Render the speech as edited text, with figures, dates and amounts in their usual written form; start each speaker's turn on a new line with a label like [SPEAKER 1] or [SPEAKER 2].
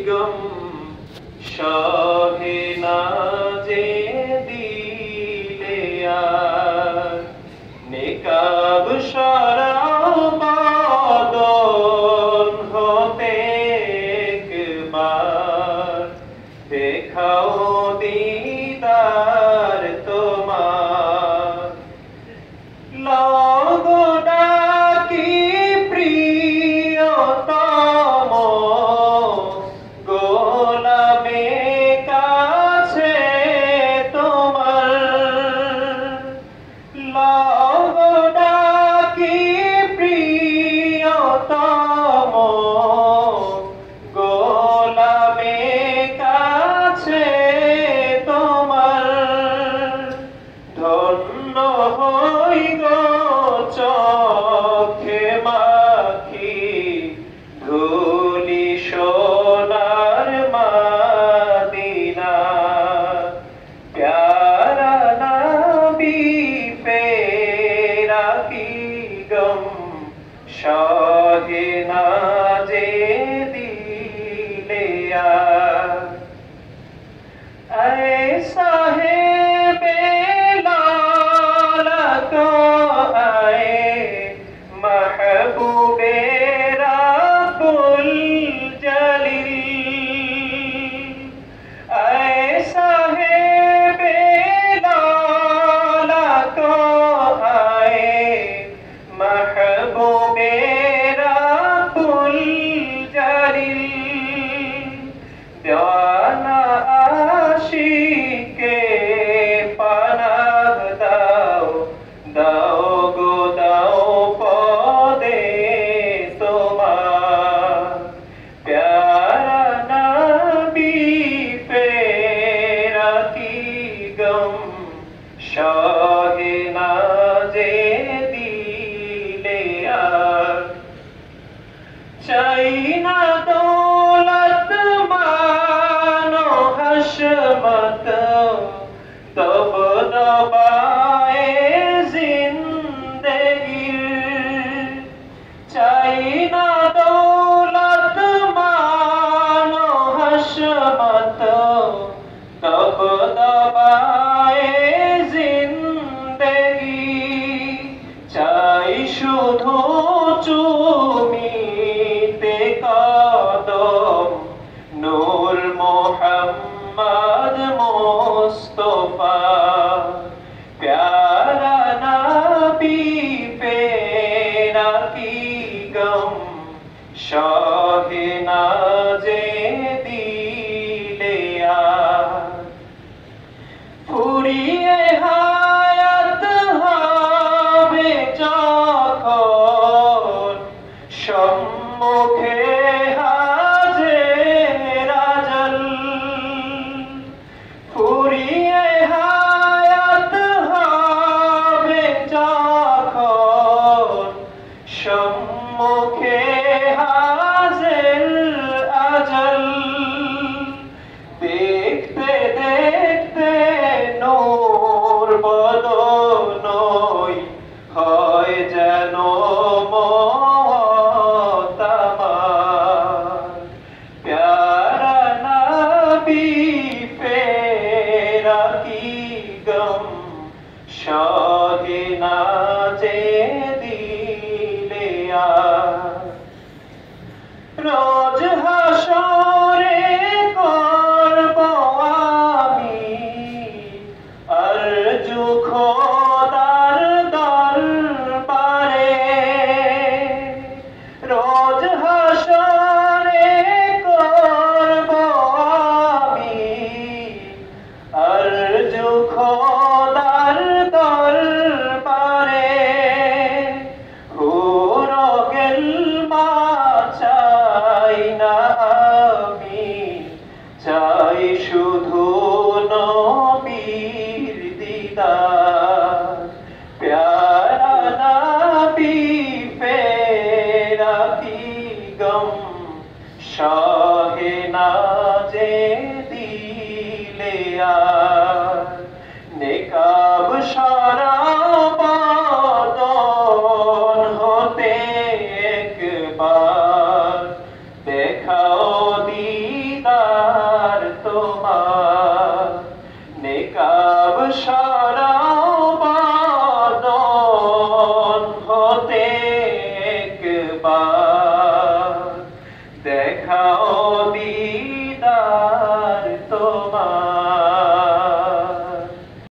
[SPEAKER 1] গম সহে না যে দিলে আর নেকাব সরাও বদন হতে একবার দেখাও দিদার তোমার লগোডা কি প্রিয়তম গোলামে কাছে তোমার লগোডা কি প্রিয়তম গোলামে কাছে তোমার ধন্য হই গো চোখে মাখি ধুলি সোনার মদিনা প্যারা নবী ফেরা কি গম সহে না যে দিলে ऐसा है महबूबे रब्बुल जलील ऐसा है बेलाला को आए महबूबे रब्बुल जलील दीवाना आशिके पनाह दाओ दाओ गो दाओ पदे তোমার প্যারা নবী ফেরা কি গম সহে না যে দিলে আর চাই না দৌলত মানো হশমত দব দবায়ে জিন্দগির চাই না দৌলত মানো হশমত দব দবায়ে জিন্দগি চাই শুধু চুমিতে কদম নূর মোহাম্মদ মুস্তাফা প্যারা নবী ফেরা কি গম সহে না যে দিলে আর ফুরিয়ে হায়াত হবে যখন সম্মুখে হাজের আজল ফুরিয়ে হায়াত হবে যখন সম্মুখে হাজের আজল দেখতে দেখতে নূর বদনই হয় যেন মতামার প্যারা নবী ফেরা কি গম সহে না যে দিলে আর রোজ হাসরে করব আমি আরজু খোদার দরবারে রোজ হাসরে করব আমি আরজু খোদার দরবারে হুরো গেল চাই না আমি চাই শুধু নবীর দিদার প্যারা নবী ফেরা কি গম সহে না যে দিলে আর নেকাব সরাও বদন হতে একবার দেখাও দি নেকাব সারা বাদন হতে